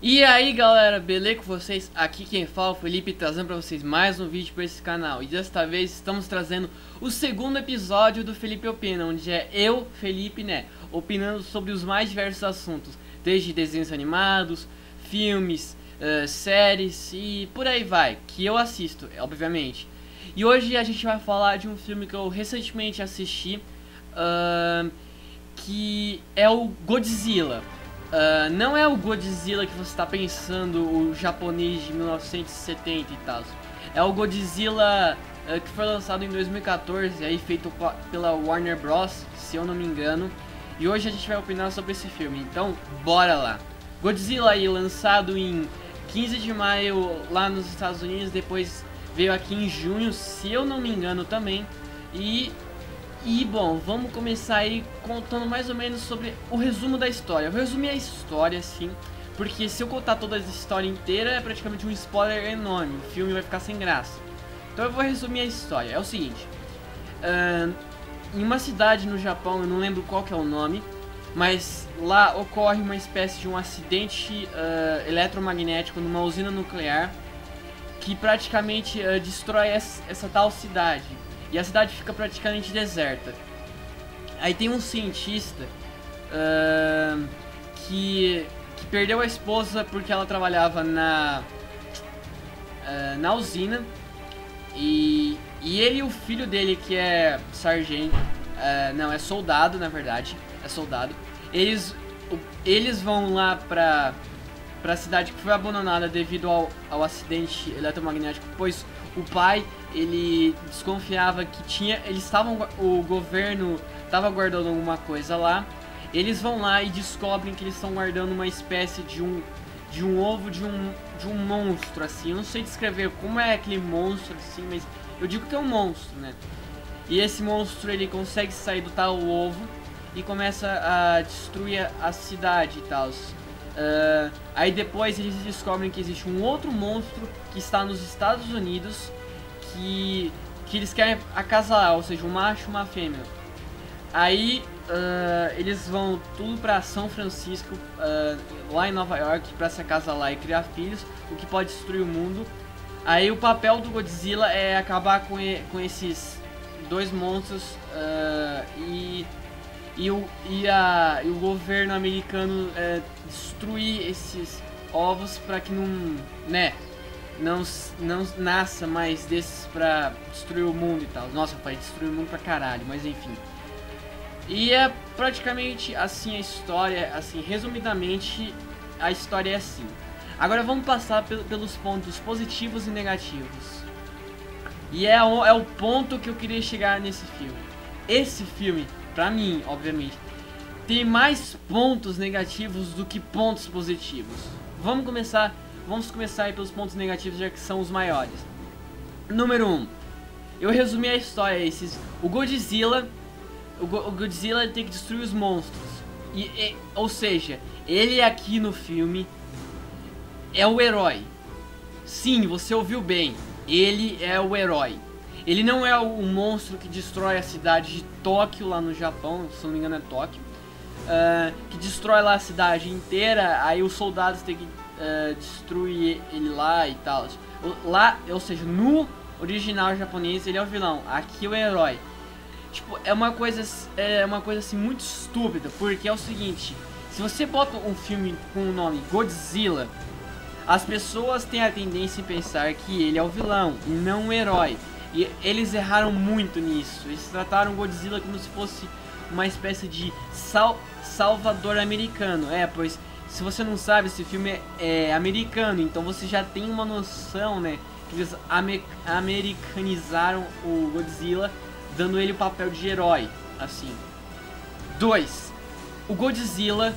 E aí galera, beleza com vocês? Aqui quem fala é o Felipe, trazendo pra vocês mais um vídeo para esse canal. E desta vez estamos trazendo o segundo episódio do Felipe Opina, onde é eu, Felipe, né, opinando sobre os mais diversos assuntos, desde desenhos animados, filmes, séries e por aí vai, que eu assisto, obviamente. E hoje a gente vai falar de um filme que eu recentemente assisti, que é o Godzilla. Não é o Godzilla que você está pensando, o japonês de 1970 e tal. É o Godzilla que foi lançado em 2014, aí feito pela Warner Bros, se eu não me engano. E hoje a gente vai opinar sobre esse filme, então bora lá. Godzilla aí lançado em 15 de maio lá nos Estados Unidos, depois veio aqui em junho, se eu não me engano também. E bom, vamos começar aí contando mais ou menos sobre o resumo da história. Eu resumi a história sim, porque se eu contar toda a história inteira é praticamente um spoiler enorme, o filme vai ficar sem graça. Então eu vou resumir a história. É o seguinte, em uma cidade no Japão, eu não lembro qual que é o nome, mas lá ocorre uma espécie de um acidente eletromagnético numa usina nuclear que praticamente destrói essa tal cidade. E a cidade fica praticamente deserta. Aí tem um cientista que perdeu a esposa porque ela trabalhava na usina. E ele e o filho dele, que é sargento, não, é soldado na verdade, é soldado. Eles vão lá pra cidade que foi abandonada devido ao acidente eletromagnético, pois o pai, ele desconfiava que o governo estava guardando alguma coisa lá. Eles vão lá e descobrem que eles estão guardando uma espécie de um ovo de um monstro, assim. Eu não sei descrever como é aquele monstro, assim, mas eu digo que é um monstro, né? E esse monstro, ele consegue sair do tal ovo e começa a destruir a cidade e tal. Aí depois eles descobrem que existe um outro monstro que está nos Estados Unidos que eles querem acasalar, ou seja, um macho e uma fêmea. Aí eles vão tudo pra São Francisco, lá em Nova York, pra se acasalar e criar filhos, o que pode destruir o mundo. Aí o papel do Godzilla é acabar com esses dois monstros e o governo americano destruir esses ovos para que não nasça mais desses pra destruir o mundo e tal. Nossa, vai destruir o mundo pra caralho, mas enfim. E é praticamente assim a história, assim, resumidamente, a história é assim. Agora vamos passar pelos pontos positivos e negativos. E é o ponto que eu queria chegar nesse filme. Esse filme, pra mim, obviamente, tem mais pontos negativos do que pontos positivos. Vamos começar aí pelos pontos negativos, já que são os maiores. Número 1. Eu resumi a história. O Godzilla tem que destruir os monstros. Ou seja, ele aqui no filme é o herói. Sim, você ouviu bem. Ele é o herói. Ele não é o monstro que destrói a cidade de Tóquio, lá no Japão, se não me engano é Tóquio, que destrói lá a cidade inteira, aí os soldados têm que destruir ele lá e tal. Ou seja, no original japonês ele é o vilão, aqui é o herói. Tipo, é uma coisa assim muito estúpida, porque é o seguinte, se você bota um filme com o nome Godzilla, as pessoas têm a tendência em pensar que ele é o vilão e não o herói. E eles erraram muito nisso. Eles trataram Godzilla como se fosse uma espécie de salvador americano. Pois se você não sabe, esse filme é americano, então você já tem uma noção, né, que eles americanizaram o Godzilla, dando ele o papel de herói, assim. 2. O Godzilla,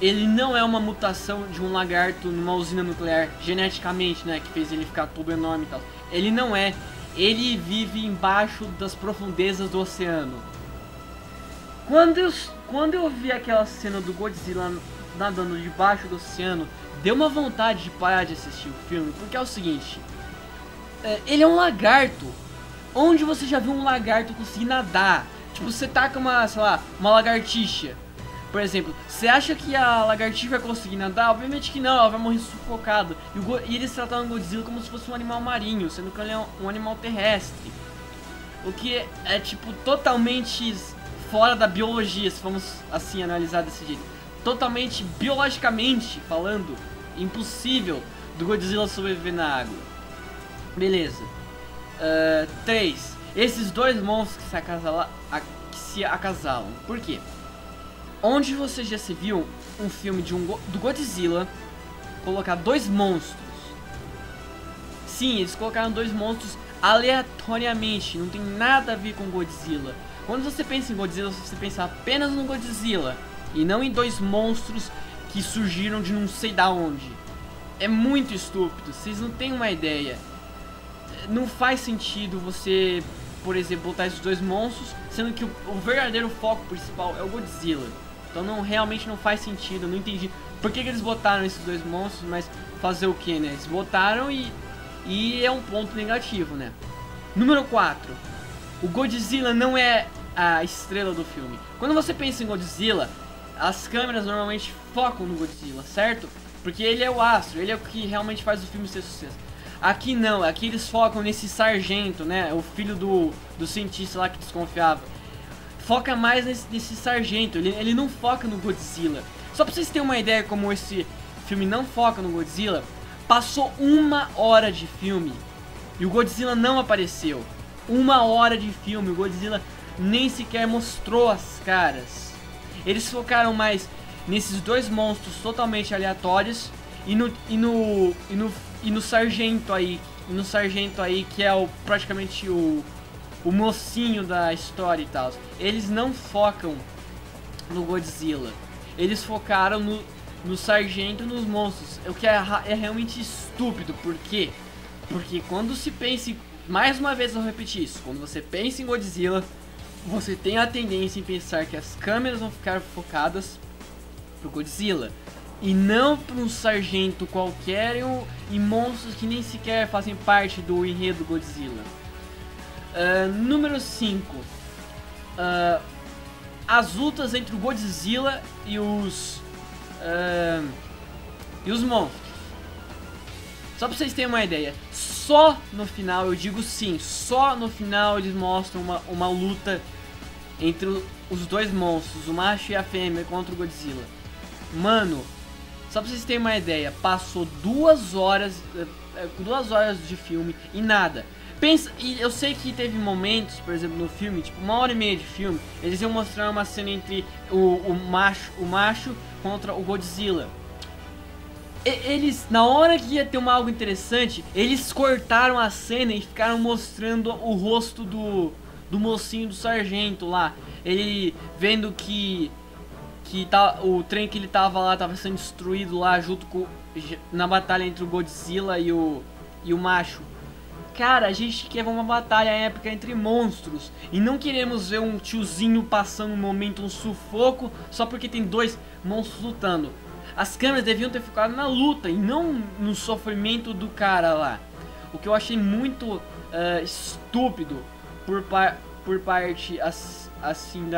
ele não é uma mutação de um lagarto numa usina nuclear geneticamente, né, que fez ele ficar todo enorme e tal. Ele não é. Ele vive embaixo das profundezas do oceano. Quando eu vi aquela cena do Godzilla nadando debaixo do oceano, deu uma vontade de parar de assistir o filme, porque é o seguinte, ele é um lagarto. Onde você já viu um lagarto conseguir nadar? Tipo, você taca uma lagartixa Por exemplo, você acha que a lagartixa vai conseguir nadar? Obviamente que não, ela vai morrer sufocada. E eles trataram o Godzilla como se fosse um animal marinho, sendo que ele é um animal terrestre. O que é tipo totalmente fora da biologia, se vamos assim analisar desse jeito. Totalmente biologicamente falando, impossível do Godzilla sobreviver na água. Beleza. 3. Esses dois monstros que se acasalam. Por quê? Onde você já se viu um filme do Godzilla colocar dois monstros? Sim, eles colocaram dois monstros aleatoriamente, não tem nada a ver com Godzilla. Quando você pensa em Godzilla, você pensa apenas no Godzilla e não em dois monstros que surgiram de não sei da onde. É muito estúpido, vocês não têm uma ideia. Não faz sentido você, por exemplo, botar esses dois monstros, sendo que o verdadeiro foco principal é o Godzilla. Então realmente não faz sentido, eu não entendi por que eles botaram esses dois monstros, mas fazer o que, né? Eles botaram e é um ponto negativo, né? Número 4. O Godzilla não é a estrela do filme. Quando você pensa em Godzilla, as câmeras normalmente focam no Godzilla, certo? Porque ele é o astro, ele é o que realmente faz o filme ser sucesso. Aqui não, aqui eles focam nesse sargento, né? O filho do cientista lá que desconfiava. Foca mais nesse sargento, ele não foca no Godzilla. Só pra vocês terem uma ideia como esse filme não foca no Godzilla, passou 1 hora de filme e o Godzilla não apareceu. 1 hora de filme, o Godzilla nem sequer mostrou as caras. Eles focaram mais nesses dois monstros totalmente aleatórios e no sargento aí, que é praticamente o mocinho da história e tal. Eles não focam no Godzilla. Eles focaram no sargento e nos monstros. O que é realmente estúpido. Por quê? Porque quando se pensa em... Mais uma vez eu vou repetir isso. Quando você pensa em Godzilla, você tem a tendência em pensar que as câmeras vão ficar focadas pro Godzilla e não para um sargento qualquer e monstros que nem sequer fazem parte do enredo Godzilla. Número 5. As lutas entre o Godzilla e os monstros. Só pra vocês terem uma ideia, só no final, eu digo sim, só no final eles mostram uma luta entre os dois monstros, o macho e a fêmea contra o Godzilla. Mano, só pra vocês terem uma ideia, passou 2 horas de filme e nada. Pensa, e eu sei que teve momentos, por exemplo, no filme, tipo 1h30 de filme, eles iam mostrar uma cena entre o macho contra o Godzilla. Eles, na hora que ia ter algo interessante, eles cortaram a cena e ficaram mostrando o rosto do mocinho do sargento lá. Ele vendo que o trem que ele tava lá tava sendo destruído lá junto na batalha entre o Godzilla e o macho. Cara, a gente quer uma batalha épica entre monstros e não queremos ver um tiozinho passando um momento, um sufoco, só porque tem dois monstros lutando. As câmeras deviam ter ficado na luta e não no sofrimento do cara lá. O que eu achei muito estúpido por parte assim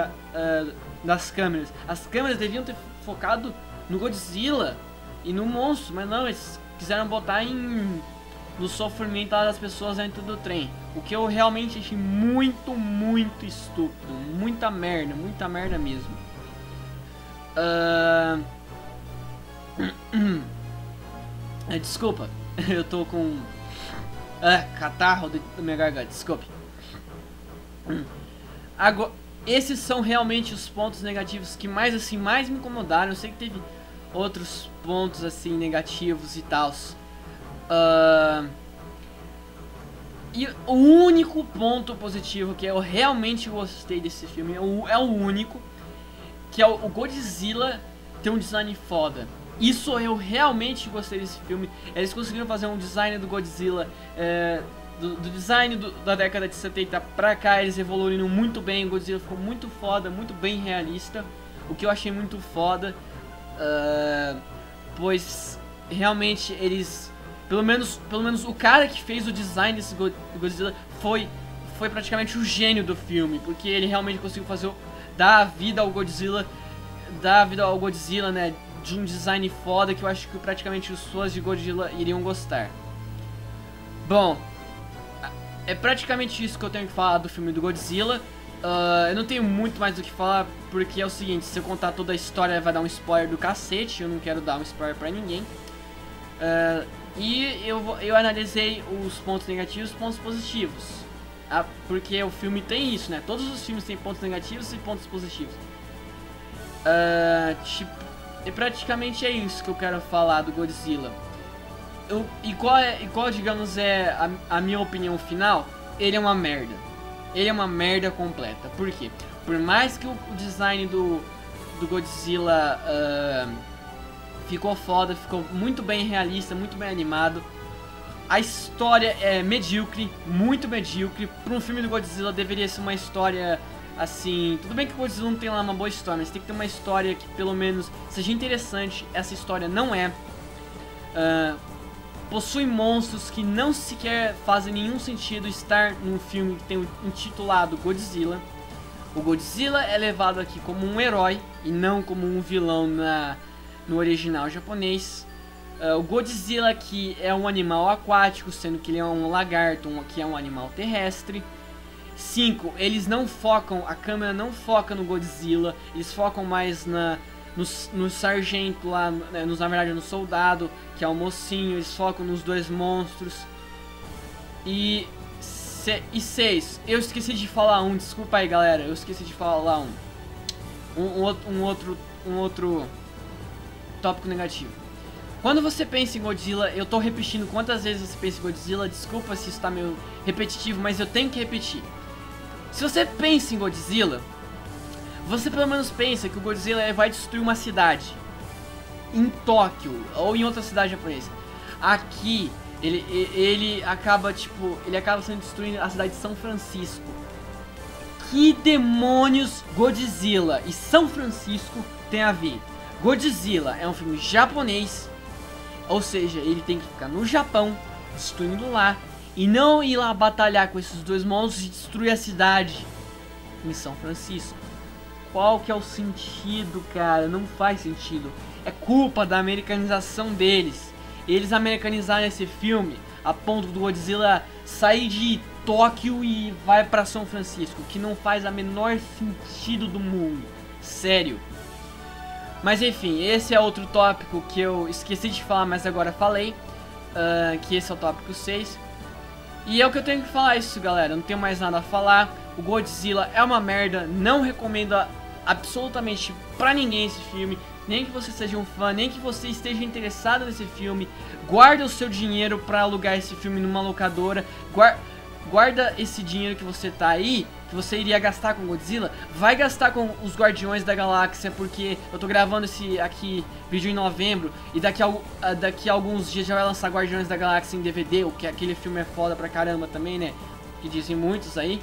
das câmeras. As câmeras deviam ter focado no Godzilla e no monstro, mas não, eles quiseram botar no sofrimento das pessoas dentro do trem. O que eu realmente achei muito, muito estúpido. Muita merda mesmo. Desculpa, eu tô com catarro da minha garganta, desculpe. Agora, esses são realmente os pontos negativos que mais me incomodaram. Eu sei que teve outros pontos assim negativos e tal. E o único ponto positivo que eu realmente gostei desse filme é o único, que é o Godzilla ter um design foda. Isso eu realmente gostei desse filme. Eles conseguiram fazer um design do Godzilla do design da década de 70 pra cá. Eles evoluíram muito bem. O Godzilla ficou muito foda, muito bem realista, o que eu achei muito foda, pois realmente eles, pelo menos o cara que fez o design desse Godzilla foi praticamente o gênio do filme, porque ele realmente conseguiu dar vida ao Godzilla dar vida ao Godzilla, né, de um design foda que eu acho que praticamente os fãs de Godzilla iriam gostar. Bom, é praticamente isso que eu tenho que falar do filme do Godzilla. Eu não tenho muito mais do que falar, porque é o seguinte, se eu contar toda a história vai dar um spoiler do cacete, eu não quero dar um spoiler pra ninguém. E eu analisei os pontos negativos e os pontos positivos. Porque o filme tem isso, né? Todos os filmes têm pontos negativos e pontos positivos. E praticamente é isso que eu quero falar do Godzilla. Qual, digamos, é a minha opinião final? Ele é uma merda. Ele é uma merda completa. Por quê? Por mais que o design do Godzilla ficou foda, ficou muito bem realista, muito bem animado, a história é medíocre, muito medíocre. Para um filme do Godzilla deveria ser uma história assim... Tudo bem que o Godzilla não tem lá uma boa história, mas tem que ter uma história que pelo menos seja interessante. Essa história não é. Possui monstros que não sequer fazem nenhum sentido estar num filme que tem intitulado Godzilla. O Godzilla é levado aqui como um herói e não como um vilão no original japonês. O Godzilla aqui é um animal aquático, sendo que ele é um lagarto, que é um animal terrestre. 5. Eles não focam, a câmera não foca no Godzilla, eles focam mais no sargento lá, na verdade no soldado, que é o mocinho, eles focam nos dois monstros. E 6, eu esqueci de falar um, desculpa aí galera, eu esqueci de falar um outro tópico negativo. Quando você pensa em Godzilla, eu tô repetindo quantas vezes você pensa em Godzilla, desculpa se isso tá meio repetitivo, mas eu tenho que repetir. Se você pensa em Godzilla, você pelo menos pensa que o Godzilla vai destruir uma cidade em Tóquio ou em outra cidade japonesa. Aqui ele acaba sendo destruindo a cidade de São Francisco. Que demônios Godzilla e São Francisco tem a ver? Godzilla é um filme japonês, ou seja, ele tem que ficar no Japão, destruindo lá, e não ir lá batalhar com esses dois monstros e destruir a cidade em São Francisco. Qual que é o sentido, cara? Não faz sentido. É culpa da americanização deles. Eles americanizaram esse filme a ponto do Godzilla sair de Tóquio e vai pra São Francisco, que não faz a menor sentido do mundo. Sério. Mas enfim, esse é outro tópico que eu esqueci de falar, mas agora falei. Que esse é o tópico 6. E é o que eu tenho que falar isso, galera. Não tenho mais nada a falar. O Godzilla é uma merda. Não recomendo absolutamente pra ninguém esse filme. Nem que você seja um fã, nem que você esteja interessado nesse filme. Guarda o seu dinheiro pra alugar esse filme numa locadora. Guarda esse dinheiro que você tá aí, que você iria gastar com Godzilla, vai gastar com os Guardiões da Galáxia, porque eu tô gravando esse aqui vídeo em novembro, e daqui a alguns dias já vai lançar Guardiões da Galáxia em DVD, o que aquele filme é foda pra caramba também, né, que dizem muitos aí.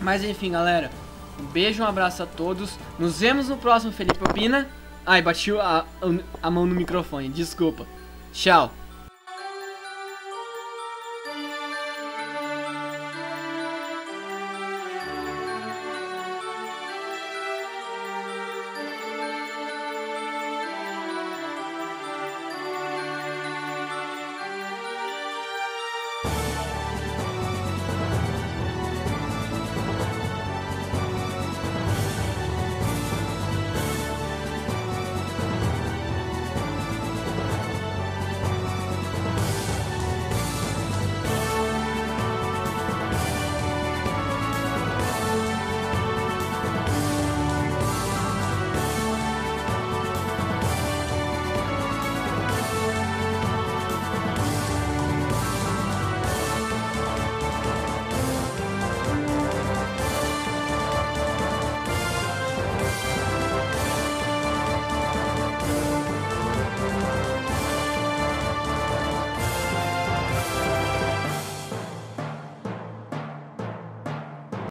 Mas enfim, galera, um beijo, um abraço a todos, nos vemos no próximo Felipe Opina. Ai, bati a mão no microfone, desculpa. Tchau.